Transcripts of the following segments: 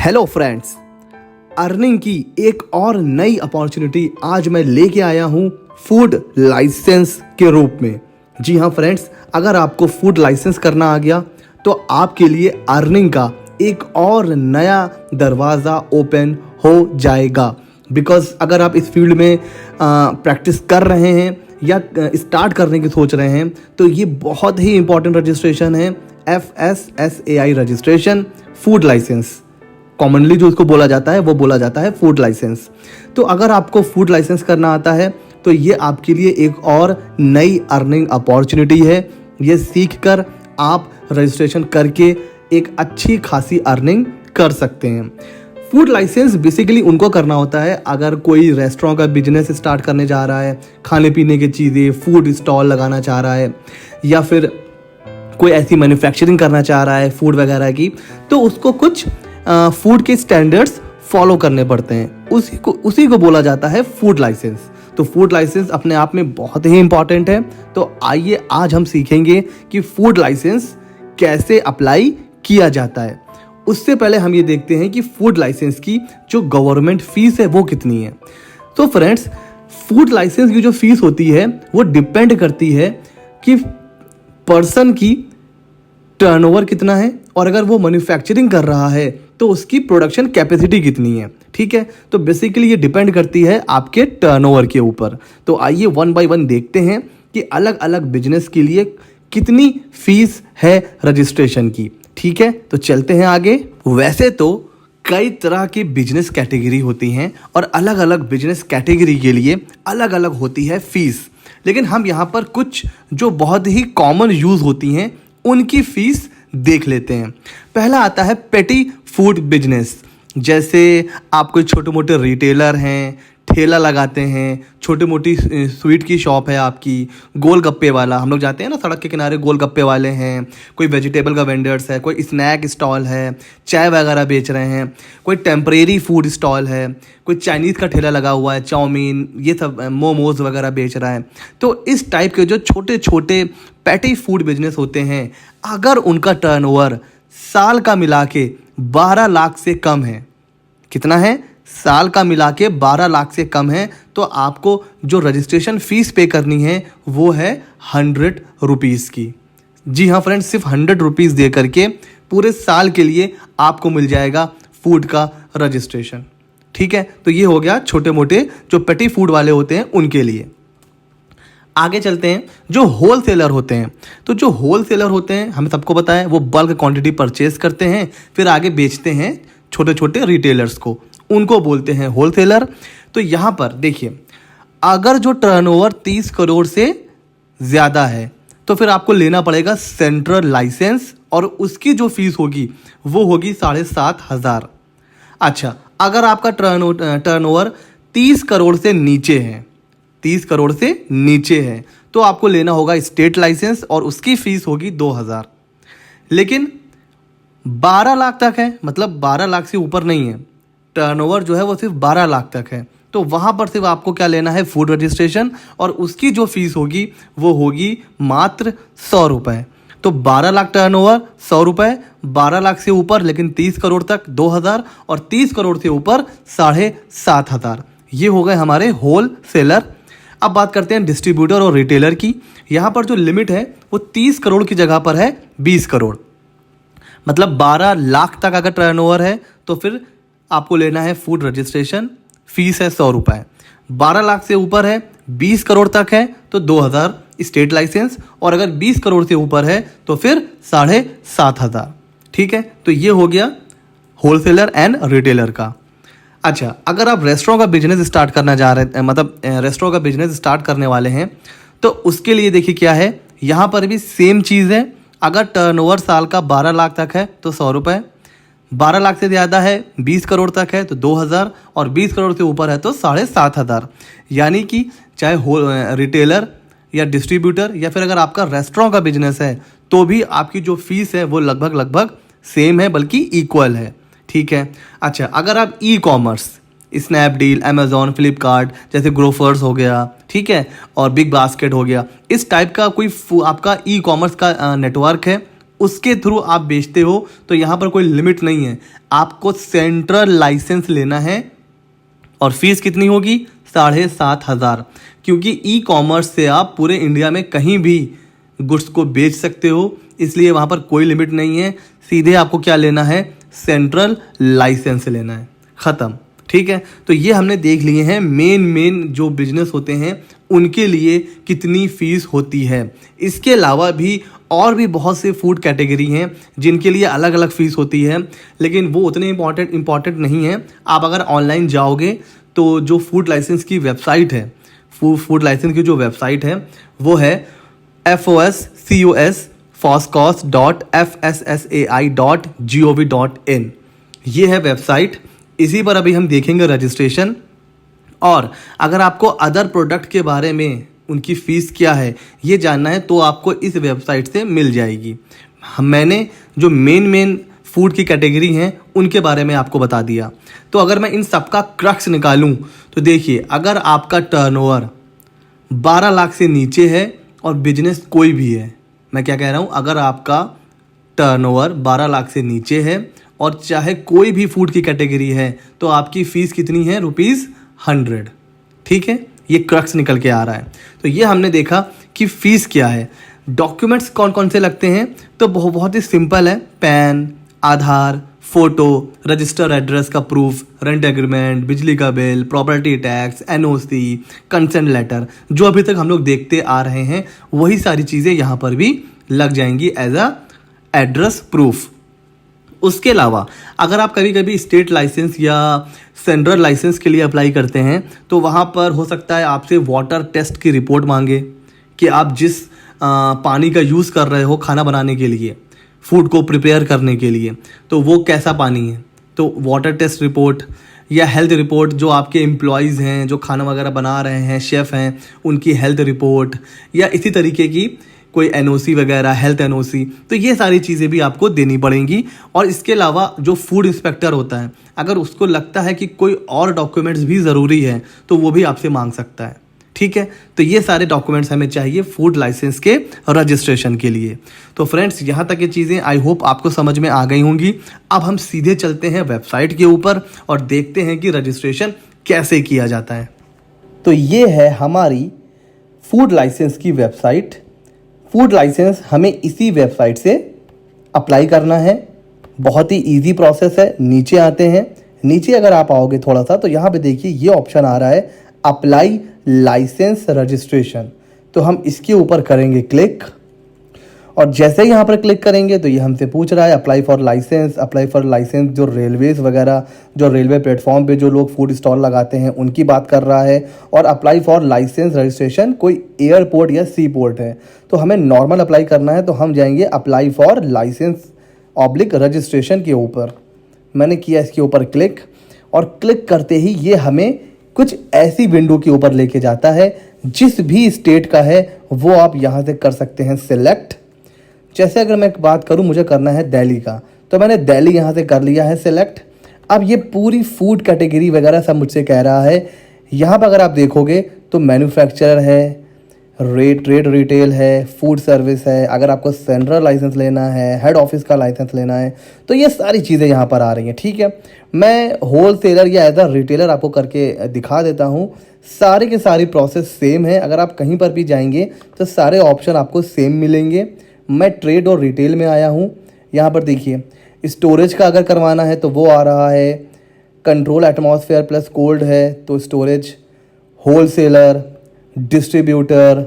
Hello friends, earning की एक और नई अपॉर्चुनिटी आज मैं लेके आया हूँ फूड लाइसेंस के रूप में। जी हाँ फ्रेंड्स, अगर आपको फूड लाइसेंस करना आ गया तो आपके लिए अर्निंग का एक और नया दरवाज़ा ओपन हो जाएगा। बिकॉज अगर आप इस फील्ड में प्रैक्टिस कर रहे हैं या स्टार्ट करने की सोच रहे हैं तो ये बहुत ही इंपॉर्टेंट रजिस्ट्रेशन है, FSSAI registration food license. Commonly जो उसको बोला जाता है वो बोला जाता है फूड लाइसेंस। तो अगर आपको फूड लाइसेंस करना आता है तो ये आपके लिए एक और नई अर्निंग अपॉर्चुनिटी है। ये सीख कर आप रजिस्ट्रेशन करके एक अच्छी खासी अर्निंग कर सकते हैं। फूड लाइसेंस बेसिकली उनको करना होता है अगर कोई रेस्टोरेंट का बिजनेस स्टार्ट करने जा रहा है, खाने पीने की चीज़ें, फूड स्टॉल लगाना चाह रहा है, या फिर कोई ऐसी मैन्युफैक्चरिंग करना चाह रहा है फूड वगैरह की, तो उसको कुछ फूड के स्टैंडर्ड्स फॉलो करने पड़ते हैं। उसी को बोला जाता है फूड लाइसेंस। तो फूड लाइसेंस अपने आप में बहुत ही इंपॉर्टेंट है। तो आइए आज हम सीखेंगे कि फूड लाइसेंस कैसे अप्लाई किया जाता है। उससे पहले हम ये देखते हैं कि फूड लाइसेंस की जो गवर्नमेंट फीस है वो कितनी है। तो फ्रेंड्स, फूड लाइसेंस की जो फीस होती है वो डिपेंड करती है कि पर्सन की टर्नओवर कितना है, और अगर वो मैन्युफैक्चरिंग कर रहा है तो उसकी प्रोडक्शन कैपेसिटी कितनी है। ठीक है, तो बेसिकली ये डिपेंड करती है आपके टर्नओवर के ऊपर। तो आइए वन बाय वन देखते हैं कि अलग अलग बिजनेस के लिए कितनी फीस है रजिस्ट्रेशन की। ठीक है, तो चलते हैं आगे। वैसे तो कई तरह की बिजनेस कैटेगरी होती हैं और अलग अलग बिजनेस कैटेगरी के लिए अलग अलग होती है फीस, लेकिन हम यहाँ पर कुछ जो बहुत ही कॉमन यूज़ होती हैं उनकी फीस देख लेते हैं। पहला आता है पेटी फूड बिजनेस। जैसे आप कोई छोटे मोटे रिटेलर हैं, ठेला लगाते हैं, छोटी मोटी स्वीट की शॉप है आपकी, गोलगप्पे वाला, हम लोग जाते हैं ना सड़क के किनारे, गोलगप्पे वाले हैं, कोई वेजिटेबल का वेंडर्स है, कोई स्नैक स्टॉल है, चाय वगैरह बेच रहे हैं, कोई टेम्परेरी फूड स्टॉल है, कोई चाइनीज़ का ठेला लगा हुआ है, चाउमीन, ये सब मोमोज वगैरह बेच रहा है। तो इस टाइप के जो छोटे छोटे पैटी फूड बिजनेस होते हैं, अगर उनका टर्नओवर साल का मिला के 12 लाख से कम है, कितना है, साल का मिला के 12 लाख से कम है, तो आपको जो रजिस्ट्रेशन फ़ीस पे करनी है वो है 100 रुपीज़ की। जी हाँ फ्रेंड्स, सिर्फ 100 रुपीज़ दे करके पूरे साल के लिए आपको मिल जाएगा फूड का रजिस्ट्रेशन। ठीक है, तो ये हो गया छोटे मोटे जो पेटी फूड वाले होते हैं उनके लिए। आगे चलते हैं, जो होल सेलर होते हैं। तो जो होल सेलर होते हैं हमें सबको पता है वो बल्क क्वांटिटी परचेज करते हैं, फिर आगे बेचते हैं छोटे छोटे रिटेलर्स को, उनको बोलते हैं होल सेलर। तो यहाँ पर देखिए, अगर जो टर्नओवर 30 करोड़ से ज़्यादा है तो फिर आपको लेना पड़ेगा सेंट्रल लाइसेंस, और उसकी जो फीस होगी वो होगी 7,500। अच्छा, अगर आपका टर्नओवर 30 करोड़ से नीचे है, 30 करोड़ से नीचे है, तो आपको लेना होगा स्टेट लाइसेंस और उसकी फीस होगी 2,000। लेकिन 12 लाख तक है, मतलब 12 लाख से ऊपर नहीं है, टर्नओवर जो है वो सिर्फ 12 लाख तक है, तो वहाँ पर सिर्फ आपको क्या लेना है, फूड रजिस्ट्रेशन, और उसकी जो फीस होगी वो होगी मात्र 100 रुपये। तो 12 लाख टर्नओवर 100 रुपये, 12 लाख से ऊपर लेकिन 30 करोड़ तक 2,000, और 30 करोड़ से ऊपर 7,500। ये हो गए हमारे होल सेलर। अब बात करते हैं डिस्ट्रीब्यूटर और रिटेलर की। यहाँ पर जो लिमिट है वो 30 करोड़ की जगह पर है 20 करोड़, मतलब 12 लाख तक अगर टर्नओवर है तो फिर आपको लेना है फूड रजिस्ट्रेशन, फीस है 100 रुपये। 12 लाख से ऊपर है, 20 करोड़ तक है तो 2,000 स्टेट लाइसेंस, और अगर 20 करोड़ से ऊपर है तो फिर 7,500। ठीक है, तो ये हो गया होलसेलर एंड रिटेलर का। अच्छा, अगर आप रेस्टोरेंट का बिजनेस स्टार्ट करना जा रहे हैं, मतलब रेस्टोरेंट का बिजनेस स्टार्ट करने वाले हैं, तो उसके लिए देखिए क्या है, यहाँ पर भी सेम चीज़ है। अगर टर्नओवर साल का 12 लाख तक है तो 100 रुपये, 12 लाख से ज़्यादा है, 20 करोड़ तक है तो 2,000, और 20 करोड़ से ऊपर है तो 7,500। यानी कि चाहे रिटेलर या डिस्ट्रीब्यूटर या फिर अगर आपका रेस्टोरेंट का बिजनेस है तो भी आपकी जो फीस है वो लगभग सेम है, बल्कि इक्वल है। ठीक है। अच्छा, अगर आप e commerce, Snapdeal, Amazon, Flipkart जैसे ग्रोफर्स हो गया, ठीक है, और बिग बास्केट हो गया, इस टाइप का कोई आपका ई कॉमर्स का नेटवर्क है, उसके थ्रू आप बेचते हो तो यहाँ पर कोई लिमिट नहीं है। आपको सेंट्रल लाइसेंस लेना है और फीस कितनी होगी? 7,500। क्योंकि ई कॉमर्स से आप पूरे इंडिया में कहीं भी गुड्स को बेच सकते हो, इसलिए वहाँ पर कोई लिमिट नहीं है। सीधे आपको क्या लेना है? सेंट्रल लाइसेंस लेना है, ख़त्म। ठीक है, तो ये हमने देख लिए हैं मेन जो बिजनेस होते हैं उनके लिए कितनी फ़ीस होती है। इसके अलावा भी और भी बहुत से फूड कैटेगरी हैं जिनके लिए अलग अलग फ़ीस होती है, लेकिन वो उतने इम्पॉर्टेंट नहीं है। आप अगर ऑनलाइन जाओगे तो जो फूड लाइसेंस की वेबसाइट है, फूड लाइसेंस की जो वेबसाइट है वो है foscos.fssai.gov.in। ये है वेबसाइट, इसी पर अभी हम देखेंगे रजिस्ट्रेशन। और अगर आपको अदर प्रोडक्ट के बारे में उनकी फ़ीस क्या है ये जानना है तो आपको इस वेबसाइट से मिल जाएगी। मैंने जो मेन फूड की कैटेगरी हैं उनके बारे में आपको बता दिया। तो अगर मैं इन सब का क्रक्स निकालूं तो देखिए, अगर आपका टर्नओवर 12 लाख से नीचे है और बिजनेस कोई भी है, मैं क्या कह रहा हूं, अगर आपका टर्नओवर 12 लाख से नीचे है और चाहे कोई भी फूड की कैटेगरी है तो आपकी फ़ीस कितनी है? ₹100। ठीक है, ये क्रक्स निकल के आ रहा है। तो ये हमने देखा कि फ़ीस क्या है। डॉक्यूमेंट्स कौन कौन से लगते हैं? तो बहुत ही सिंपल है। PAN, Aadhaar, photo, register address का प्रूफ, रेंट एग्रीमेंट, बिजली का bill, property tax, NOC, consent letter, जो अभी तक हम लोग देखते आ रहे हैं वही सारी चीज़ें यहाँ पर भी लग जाएंगी एज अ एड्रेस प्रूफ। उसके अलावा अगर आप कभी कभी स्टेट लाइसेंस या सेंट्रल लाइसेंस के लिए अप्लाई करते हैं तो वहाँ पर हो सकता है आपसे वाटर टेस्ट की रिपोर्ट मांगे कि आप जिस पानी का यूज़ कर रहे हो खाना बनाने के लिए, फूड को प्रिपेयर करने के लिए, तो वो कैसा पानी है। तो वाटर टेस्ट रिपोर्ट या हेल्थ रिपोर्ट, जो आपके एम्प्लॉयज़ हैं जो खाना वगैरह बना रहे हैं, शेफ़ हैं, उनकी हेल्थ रिपोर्ट, या इसी तरीके की कोई एनओसी वगैरह, हेल्थ एनओसी, तो ये सारी चीज़ें भी आपको देनी पड़ेंगी। और इसके अलावा जो फूड इंस्पेक्टर होता है, अगर उसको लगता है कि कोई और डॉक्यूमेंट्स भी ज़रूरी है तो वो भी आपसे मांग सकता है। ठीक है, तो ये सारे डॉक्यूमेंट्स हमें चाहिए फूड लाइसेंस के रजिस्ट्रेशन के लिए। तो फ्रेंड्स, यहाँ तक ये चीज़ें आई होप आपको समझ में आ गई होंगी। अब हम सीधे चलते हैं वेबसाइट के ऊपर और देखते हैं कि रजिस्ट्रेशन कैसे किया जाता है। तो ये है हमारी फूड लाइसेंस की वेबसाइट। फूड लाइसेंस हमें इसी वेबसाइट से अप्लाई करना है। बहुत ही इजी प्रोसेस है। नीचे आते हैं, नीचे अगर आप आओगे थोड़ा सा तो यहाँ पे देखिए ये ऑप्शन आ रहा है अप्लाई लाइसेंस रजिस्ट्रेशन। तो हम इसके ऊपर करेंगे क्लिक, और जैसे ही यहाँ पर क्लिक करेंगे तो ये हमसे पूछ रहा है अप्लाई फॉर लाइसेंस। जो रेलवेज वगैरह, जो रेलवे प्लेटफॉर्म पे जो लोग फूड स्टॉल लगाते हैं उनकी बात कर रहा है। और अप्लाई फॉर लाइसेंस रजिस्ट्रेशन कोई एयरपोर्ट या सी पोर्ट है, तो हमें नॉर्मल अप्लाई करना है। तो हम जाएंगे अप्लाई फॉर लाइसेंस रजिस्ट्रेशन के ऊपर। मैंने किया इसके ऊपर क्लिक, और क्लिक करते ही ये हमें कुछ ऐसी विंडो के ऊपर लेके जाता है। जिस भी स्टेट का है वो आप यहाँ से कर सकते हैं सिलेक्ट। जैसे अगर मैं बात करूँ, मुझे करना है दिल्ली का, तो मैंने दिल्ली यहाँ से कर लिया है सिलेक्ट। अब ये पूरी फूड कैटेगरी वगैरह सब मुझसे कह रहा है। यहाँ पर अगर आप देखोगे तो मैन्युफैक्चरर है, ट्रेड रिटेल है, फूड सर्विस है। अगर आपको सेंट्रल लाइसेंस लेना है, हेड ऑफिस का लाइसेंस लेना है, तो ये सारी चीज़ें यहाँ पर आ रही हैं। ठीक है, मैं होल सेलर या एज अ रिटेलर आपको करके दिखा देता हूँ। सारे के सारी प्रोसेस सेम है। अगर आप कहीं पर भी जाएंगे तो सारे ऑप्शन आपको सेम मिलेंगे। मैं ट्रेड और रिटेल में आया हूँ। यहाँ पर देखिए स्टोरेज का अगर करवाना है तो वो आ रहा है, कंट्रोल एटमॉस्फेयर प्लस कोल्ड है तो storage, wholesaler, distributor,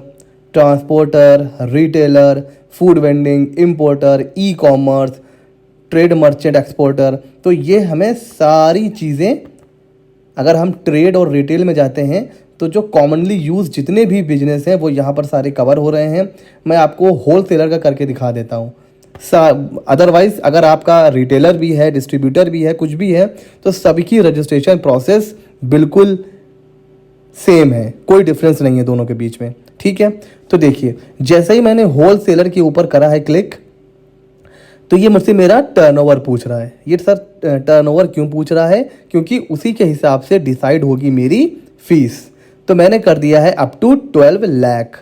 transporter, retailer, food vending, importer, e commerce, trade merchant, exporter. तो ये हमें सारी चीज़ें, अगर हम ट्रेड और रिटेल में जाते हैं तो जो कॉमनली यूज़ जितने भी बिजनेस हैं वो यहाँ पर सारे कवर हो रहे हैं। मैं आपको होल सेलर का करके दिखा देता हूँ। अदरवाइज़ अगर आपका रिटेलर भी है, डिस्ट्रीब्यूटर भी है, कुछ भी है, तो सभी की रजिस्ट्रेशन प्रोसेस बिल्कुल सेम है, कोई डिफरेंस नहीं है दोनों के बीच में। ठीक है, तो देखिए जैसे ही मैंने होल सेलर के ऊपर करा है क्लिक, तो ये मुझसे मेरा टर्नओवर पूछ रहा है। ये सर टर्नओवर क्यों पूछ रहा है? क्योंकि उसी के हिसाब से डिसाइड होगी मेरी फीस। तो मैंने कर दिया है अप टू 12 लाख।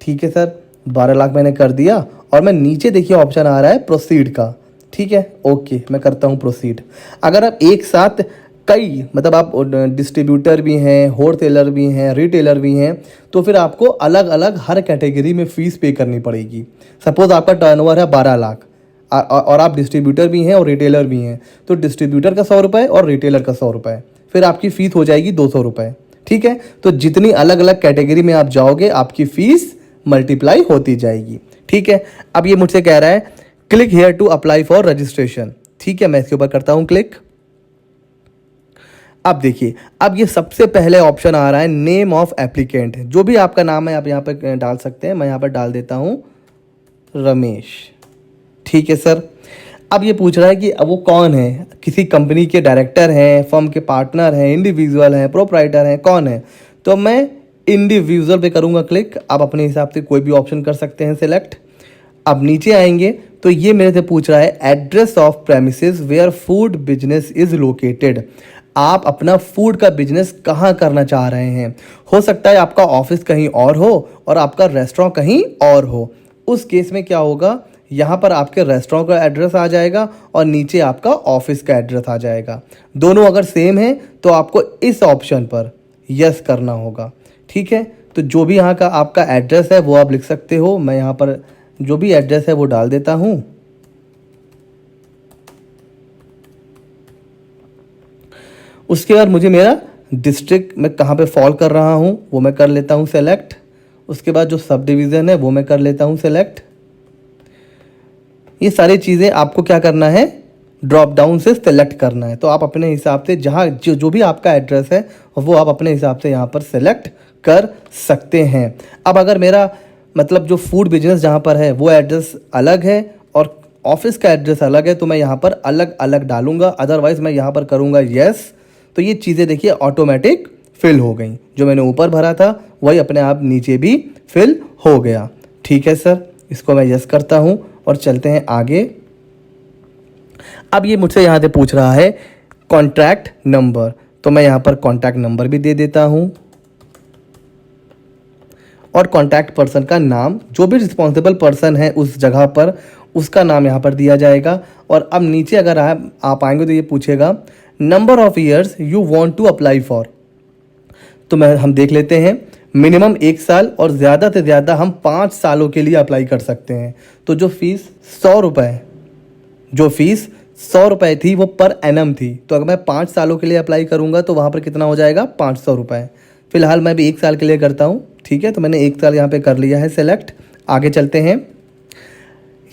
ठीक है सर, 12 लाख मैंने कर दिया और मैं नीचे देखिए ऑप्शन आ रहा है प्रोसीड का। ठीक है, ओके, मैं करता हूँ प्रोसीड। अगर आप एक साथ कई मतलब आप डिस्ट्रीब्यूटर भी हैं, होलसेलर भी हैं, रिटेलर भी हैं, तो फिर आपको अलग अलग हर कैटेगरी में फ़ीस पे करनी पड़ेगी। सपोज़ आपका टर्नओवर है 12 लाख और आप डिस्ट्रीब्यूटर भी हैं और रिटेलर भी हैं, तो डिस्ट्रीब्यूटर का 100 रुपये और रिटेलर का 100 रुपये, फिर आपकी फ़ीस हो जाएगी 200 रुपये। ठीक है, तो जितनी अलग अलग कैटेगरी में आप जाओगे आपकी फ़ीस मल्टीप्लाई होती जाएगी। ठीक है, अब ये मुझसे कह रहा है click here to apply for registration. ठीक है, मैं इसके ऊपर करता हूँ क्लिक। अब देखिए, अब ये सबसे पहले ऑप्शन आ रहा है नेम ऑफ एप्लीकेंट। जो भी आपका नाम है आप यहाँ पर डाल सकते हैं। मैं यहाँ पर डाल देता हूँ रमेश। ठीक है सर। अब ये पूछ रहा है कि अब वो कौन है, किसी कंपनी के डायरेक्टर हैं, फर्म के पार्टनर हैं, इंडिविजुअल हैं, प्रोप्राइटर हैं, कौन है? तो मैं इंडिविजुअल पे करूँगा क्लिक। आप अपने हिसाब से कोई भी ऑप्शन कर सकते हैं सिलेक्ट। अब नीचे आएंगे तो ये मेरे से पूछ रहा है address of premises where food business is located. आप अपना फूड का बिजनेस कहाँ करना चाह रहे हैं? हो सकता है आपका ऑफिस कहीं और हो और आपका रेस्टोरेंट कहीं और हो। उस केस में क्या होगा, यहाँ पर आपके रेस्टोरेंट का एड्रेस आ जाएगा और नीचे आपका ऑफिस का एड्रेस आ जाएगा। दोनों अगर सेम है तो आपको इस ऑप्शन पर यस करना होगा। ठीक है, तो जो भी यहाँ का आपका एड्रेस है वो आप लिख सकते हो। मैं यहाँ पर जो भी एड्रेस है वो डाल देता हूँ। उसके बाद मुझे मेरा डिस्ट्रिक्ट मैं कहाँ पे फॉल कर रहा हूँ वो मैं कर लेता हूँ सेलेक्ट। उसके बाद जो सब डिवीज़न है वो मैं कर लेता हूँ सेलेक्ट। ये सारी चीज़ें आपको क्या करना है, ड्रॉप डाउन से सेलेक्ट करना है। तो आप अपने हिसाब से जहाँ जो भी आपका एड्रेस है वो आप अपने हिसाब से यहाँ पर सेलेक्ट कर सकते हैं। अब अगर मेरा मतलब जो फूड बिजनेस जहाँ पर है वो एड्रेस अलग है और ऑफिस का एड्रेस अलग है तो मैं यहाँ पर अलग अलग डालूंगा, अदरवाइज़ मैं यहाँ पर करूँगा यस। तो ये चीज़ें देखिए ऑटोमेटिक फिल हो गई। जो मैंने ऊपर भरा था वही अपने आप नीचे भी फिल हो गया। ठीक है सर, इसको मैं यस करता हूँ और चलते हैं आगे। अब ये मुझसे यहाँ से पूछ रहा है कॉन्टैक्ट नंबर, तो मैं यहाँ पर कॉन्टैक्ट नंबर भी दे देता हूँ और कॉन्टैक्ट पर्सन का नाम, जो भी रिस्पॉन्सिबल पर्सन है उस जगह पर उसका नाम यहाँ पर दिया जाएगा। और अब नीचे अगर आप आएंगे तो ये पूछेगा number of years you want to apply for. तो हम देख लेते हैं, मिनिमम 1 साल और ज़्यादा से ज़्यादा हम 5 सालों के लिए अप्लाई कर सकते हैं। तो जो फीस 100 रुपये थी वो पर एनम थी। तो अगर मैं 5 सालों के लिए अप्लाई करूंगा तो वहाँ पर कितना हो जाएगा, 500 रुपये। फिलहाल मैं भी 1 साल के लिए करता हूँ। ठीक है, तो मैंने 1 साल यहाँ पे कर लिया है सेलेक्ट। आगे चलते हैं।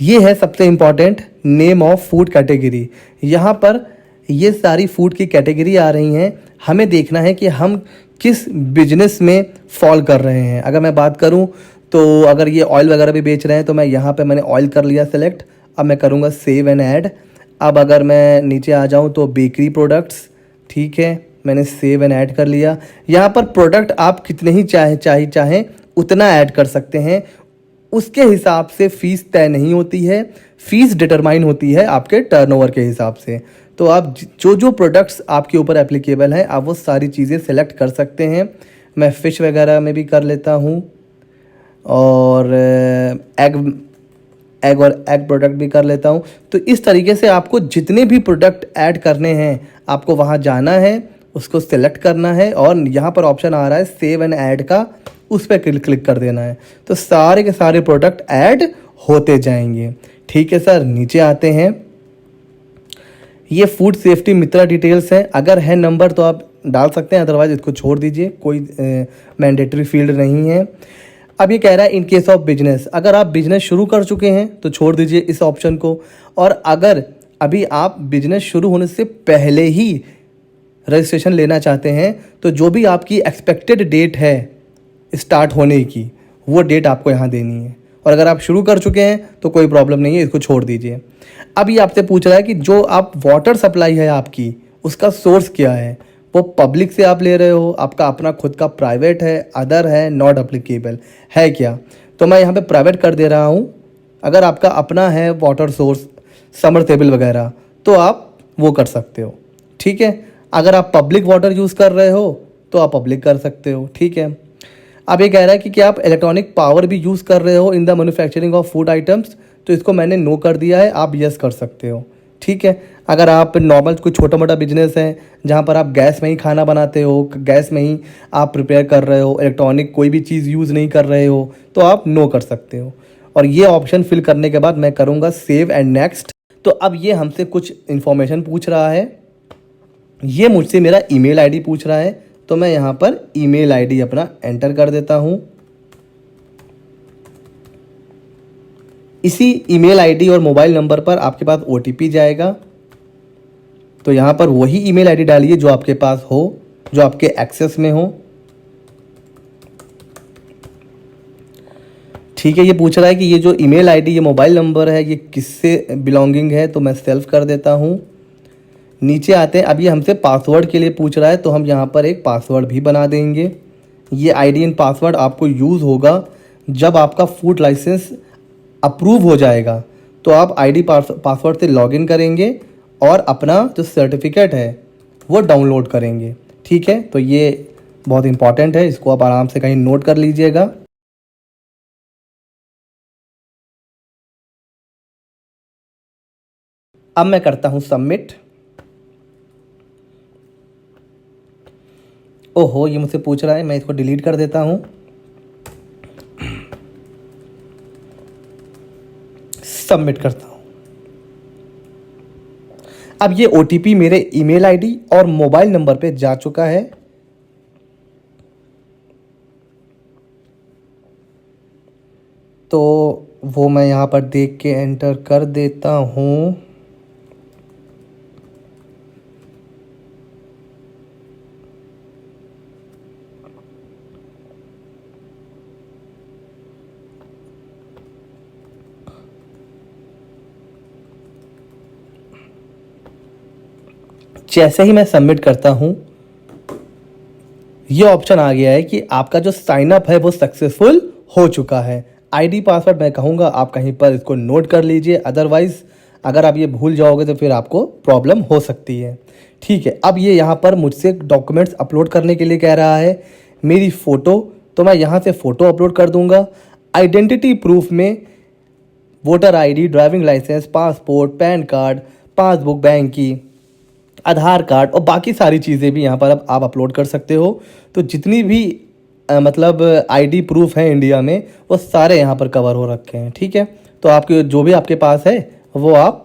ये है सबसे important name of food category. यहाँ पर ये सारी फूड की कैटेगरी आ रही हैं। हमें देखना है कि हम किस बिजनेस में फॉल कर रहे हैं। अगर मैं बात करूं तो अगर ये ऑयल वगैरह भी बेच रहे हैं तो मैं यहाँ पे मैंने ऑयल कर लिया सेलेक्ट। अब मैं करूँगा सेव एंड ऐड। अब अगर मैं नीचे आ जाऊँ तो बेकरी प्रोडक्ट्स, ठीक है, मैंने सेव एंड ऐड कर लिया। यहाँ पर प्रोडक्ट आप कितने ही चाहें उतना ऐड कर सकते हैं। उसके हिसाब से फ़ीस तय नहीं होती है, फ़ीस डिटरमाइन होती है आपके टर्नओवर के हिसाब से। तो आप जो प्रोडक्ट्स आपके ऊपर एप्लीकेबल हैं आप वो सारी चीज़ें सेलेक्ट कर सकते हैं। मैं फ़िश वगैरह में भी कर लेता हूँ और एग प्रोडक्ट भी कर लेता हूँ। तो इस तरीके से आपको जितने भी प्रोडक्ट ऐड करने हैं आपको वहाँ जाना है, उसको सेलेक्ट करना है और यहाँ पर ऑप्शन आ रहा है सेव एंड ऐड का, उस पर क्लिक कर देना है। तो सारे के सारे प्रोडक्ट ऐड होते जाएंगे। ठीक है सर, नीचे आते हैं। ये फूड सेफ्टी मित्रा डिटेल्स है। अगर है नंबर तो आप डाल सकते हैं, अदरवाइज इसको छोड़ दीजिए, कोई मैंडेटरी फील्ड नहीं है। अब ये कह रहा है इन केस ऑफ बिजनेस, अगर आप बिजनेस शुरू कर चुके हैं तो छोड़ दीजिए इस ऑप्शन को। और अगर अभी आप बिजनेस शुरू होने से पहले ही रजिस्ट्रेशन लेना चाहते हैं तो जो भी आपकी एक्सपेक्टेड डेट है स्टार्ट होने की वो डेट आपको यहाँ देनी है। और अगर आप शुरू कर चुके हैं तो कोई प्रॉब्लम नहीं है, इसको छोड़ दीजिए। अब ये आपसे पूछ रहा है कि जो आप वाटर सप्लाई है आपकी उसका सोर्स क्या है, वो पब्लिक से आप ले रहे हो, आपका अपना खुद का प्राइवेट है, अदर है, नॉट अप्लीकेबल है क्या? तो मैं यहाँ पे प्राइवेट कर दे रहा हूँ। अगर आपका अपना है वाटर सोर्स, समरसेबल वगैरह, तो आप वो कर सकते हो। ठीक है, अगर आप पब्लिक वाटर यूज़ कर रहे हो तो आप पब्लिक कर सकते हो। ठीक है, अब ये कह रहा है कि क्या आप इलेक्ट्रॉनिक पावर भी यूज़ कर रहे हो in the manufacturing of food items, तो इसको मैंने नो कर दिया है, आप यस कर सकते हो। ठीक है, अगर आप नॉर्मल कोई छोटा मोटा बिजनेस है जहाँ पर आप गैस में ही खाना बनाते हो, गैस में ही आप प्रिपेयर कर रहे हो, इलेक्ट्रॉनिक कोई भी चीज़ यूज़ नहीं कर रहे हो, तो आप नो कर सकते हो। और ये ऑप्शन फिल करने के बाद मैं करूँगा सेव एंड नेक्स्ट। तो अब ये हमसे कुछ इन्फॉर्मेशन पूछ रहा है, ये मुझसे मेरा ईमेल आईडी पूछ रहा है, तो मैं यहाँ पर ईमेल आईडी अपना एंटर कर देता हूँ। इसी ईमेल आईडी और मोबाइल नंबर पर आपके पास ओटीपी जाएगा, तो यहाँ पर वही ईमेल आईडी डालिए जो आपके पास हो, जो आपके एक्सेस में हो। ठीक है, ये पूछ रहा है कि ये जो ईमेल आईडी, ये मोबाइल नंबर है, ये किससे बिलोंगिंग है, तो मैं सेल्फ कर देता हूँ। नीचे आते हैं, अब ये हमसे पासवर्ड के लिए पूछ रहा है, तो हम यहाँ पर एक पासवर्ड भी बना देंगे। ये आईडी एंड पासवर्ड आपको यूज़ होगा जब आपका फूड लाइसेंस अप्रूव हो जाएगा, तो आप आईडी पासवर्ड से लॉगिन करेंगे और अपना जो सर्टिफिकेट है वो डाउनलोड करेंगे। ठीक है, तो ये बहुत इंपॉर्टेंट है, इसको आप आराम से कहीं नोट कर लीजिएगा। अब मैं करता हूँ सबमिट। ओहो, ये मुझसे पूछ रहा है, मैं इसको डिलीट कर देता हूँ। सबमिट करता हूँ। अब ये ओटीपी मेरे ईमेल आईडी और मोबाइल नंबर पे जा चुका है। तो वो मैं यहाँ पर देख के एंटर कर देता हूँ। जैसे ही मैं सबमिट करता हूं, ये ऑप्शन आ गया है कि आपका जो साइन अप है वो सक्सेसफुल हो चुका है। आईडी पासवर्ड मैं कहूँगा आप कहीं पर इसको नोट कर लीजिए, अदरवाइज़ अगर आप ये भूल जाओगे तो फिर आपको प्रॉब्लम हो सकती है। ठीक है, अब ये यहाँ पर मुझसे डॉक्यूमेंट्स अपलोड करने के लिए कह रहा है, मेरी फ़ोटो, तो मैं यहाँ से फ़ोटो अपलोड कर दूँगा। आइडेंटिटी प्रूफ में voter ID, driving license, passport, PAN card, passbook bank की, आधार कार्ड और बाकी सारी चीज़ें भी यहाँ पर अब आप अपलोड कर सकते हो। तो जितनी भी मतलब आईडी प्रूफ है इंडिया में, वो सारे यहाँ पर कवर हो रखे हैं। ठीक है, तो आपके जो भी आपके पास है वो आप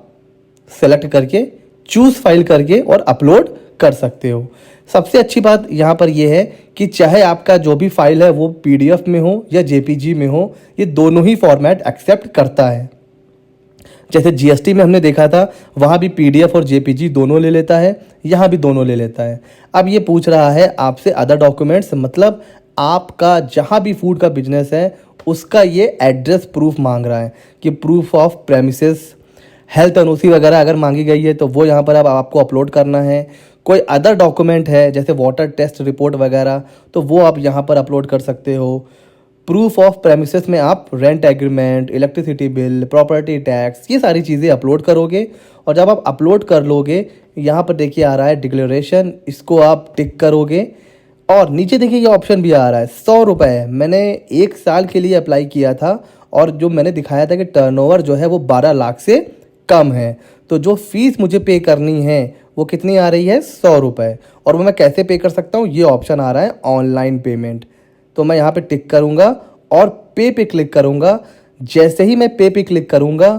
सेलेक्ट करके चूज़ फाइल करके और अपलोड कर सकते हो। सबसे अच्छी बात यहाँ पर ये है कि चाहे आपका जो भी फाइल है वो पीडीएफ में हो या जेपीजी में हो, ये दोनों ही फॉर्मेट एक्सेप्ट करता है। जैसे जीएसटी में हमने देखा था, वहाँ भी पीडीएफ और जेपीजी दोनों ले लेता है, यहाँ भी दोनों ले लेता है। अब ये पूछ रहा है आपसे अदर डॉक्यूमेंट्स, मतलब आपका जहाँ भी फूड का बिजनेस है उसका ये एड्रेस प्रूफ मांग रहा है कि proof of premises, health NOC वगैरह अगर मांगी गई है तो वो यहाँ पर अब आपको अपलोड करना है। कोई अदर डॉक्यूमेंट है जैसे वाटर टेस्ट रिपोर्ट वगैरह, तो वो आप यहाँ पर अपलोड कर सकते हो। प्रूफ ऑफ प्रेमिसेस में आप rent agreement, electricity bill, property tax, ये सारी चीज़ें अपलोड करोगे। और जब आप अपलोड कर लोगे, यहाँ पर देखिए आ रहा है डिक्लेरेशन, इसको आप टिक करोगे। और नीचे देखिए ये ऑप्शन भी आ रहा है 100 रुपये। मैंने 1 साल के लिए अप्लाई किया था और जो मैंने दिखाया था कि टर्नओवर जो है वो 12 लाख से कम है, तो जो फीस मुझे पे करनी है वो कितनी आ रही है, 100 रुपये। और वो मैं कैसे पे कर सकता हूँ, ये ऑप्शन आ रहा है ऑनलाइन पेमेंट। तो मैं यहाँ पे टिक करूँगा और पे क्लिक करूँगा। जैसे ही मैं पे क्लिक करूँगा,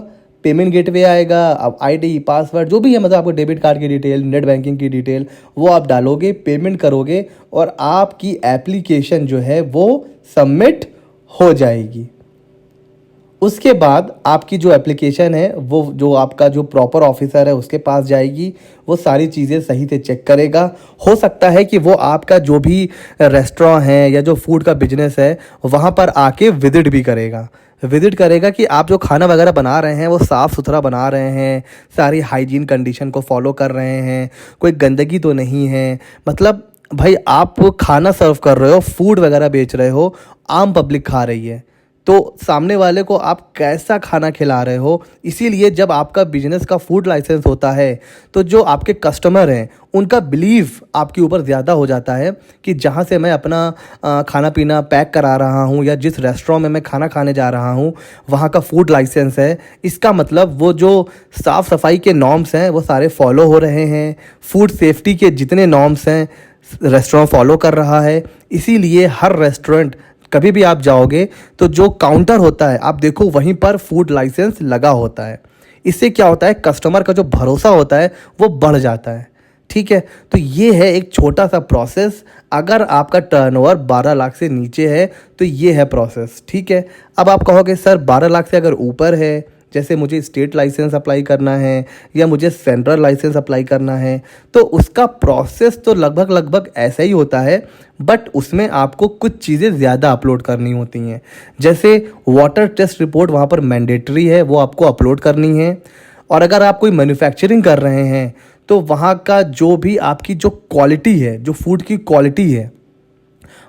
पेमेंट गेटवे आएगा। अब आईडी, पासवर्ड जो भी है, मतलब आपको डेबिट कार्ड की डिटेल, नेट बैंकिंग की डिटेल, वो आप डालोगे, पेमेंट करोगे और आपकी एप्लीकेशन जो है वो सबमिट हो जाएगी। उसके बाद आपकी जो एप्लीकेशन है वो जो आपका जो प्रॉपर ऑफिसर है उसके पास जाएगी, वो सारी चीज़ें सही से चेक करेगा। हो सकता है कि वो आपका जो भी रेस्टोरेंट है या जो फूड का बिजनेस है वहाँ पर आके विजिट भी करेगा। विजिट करेगा कि आप जो खाना वगैरह बना रहे हैं वो साफ़ सुथरा बना रहे हैं, सारी हाइजीन कंडीशन को फॉलो कर रहे हैं, कोई गंदगी तो नहीं है। मतलब भाई आप खाना सर्व कर रहे हो, फूड वगैरह बेच रहे हो, आम पब्लिक खा रही है, तो सामने वाले को आप कैसा खाना खिला रहे हो। इसीलिए जब आपका बिजनेस का फूड लाइसेंस होता है तो जो आपके कस्टमर हैं उनका बिलीव आपके ऊपर ज़्यादा हो जाता है कि जहाँ से मैं अपना खाना पीना पैक करा रहा हूँ या जिस रेस्टोरेंट में मैं खाना खाने जा रहा हूँ वहाँ का फूड लाइसेंस है। इसका मतलब वो जो साफ़ सफाई के नॉर्म्स हैं वो सारे फॉलो हो रहे हैं, फूड सेफ्टी के जितने नॉर्म्स हैं रेस्टोरेंट फॉलो कर रहा है। इसीलिए हर रेस्टोरेंट कभी भी आप जाओगे तो जो काउंटर होता है आप देखो वहीं पर फूड लाइसेंस लगा होता है। इससे क्या होता है, कस्टमर का जो भरोसा होता है वो बढ़ जाता है। ठीक है, तो ये है एक छोटा सा प्रोसेस। अगर आपका टर्नओवर 12 लाख से नीचे है तो ये है प्रोसेस। ठीक है, अब आप कहोगे सर 12 लाख से अगर ऊपर है, जैसे मुझे स्टेट लाइसेंस अप्लाई करना है या मुझे सेंट्रल लाइसेंस अप्लाई करना है, तो उसका प्रोसेस तो लगभग ऐसा ही होता है, बट उसमें आपको कुछ चीज़ें ज़्यादा अपलोड करनी होती हैं। जैसे वाटर टेस्ट रिपोर्ट वहाँ पर मैंडेटरी है, वो आपको अपलोड करनी है। और अगर आप कोई मैन्युफैक्चरिंग कर रहे हैं तो वहाँ का जो भी आपकी जो क्वालिटी है, जो फूड की क्वालिटी है,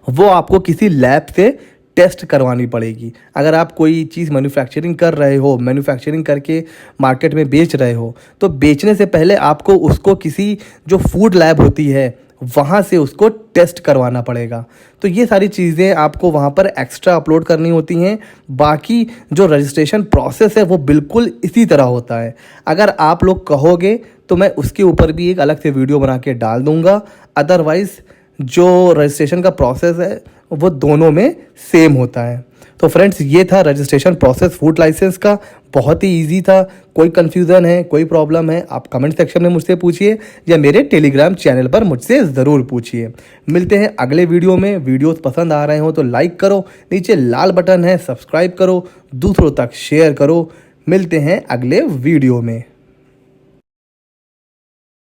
वो आपको किसी लैब से टेस्ट करवानी पड़ेगी। अगर आप कोई चीज़ मैन्युफैक्चरिंग कर रहे हो, मैन्युफैक्चरिंग करके मार्केट में बेच रहे हो, तो बेचने से पहले आपको उसको किसी जो फूड लैब होती है वहाँ से उसको टेस्ट करवाना पड़ेगा। तो ये सारी चीज़ें आपको वहाँ पर एक्स्ट्रा अपलोड करनी होती हैं। बाकी जो रजिस्ट्रेशन प्रोसेस है वो बिल्कुल इसी तरह होता है। अगर आप लोग कहोगे तो मैं उसके ऊपर भी एक अलग से वीडियो बना के डाल दूँगा। अदरवाइज़ जो रजिस्ट्रेशन का प्रोसेस है वो दोनों में सेम होता है। तो फ्रेंड्स, ये था रजिस्ट्रेशन प्रोसेस फूड लाइसेंस का। बहुत ही इजी था। कोई कन्फ्यूज़न है, कोई प्रॉब्लम है, आप कमेंट सेक्शन में मुझसे पूछिए या मेरे टेलीग्राम चैनल पर मुझसे ज़रूर पूछिए। मिलते हैं अगले वीडियो में। वीडियोस पसंद आ रहे हो तो लाइक करो, नीचे लाल बटन है सब्सक्राइब करो, दूसरों तक शेयर करो। मिलते हैं अगले वीडियो में।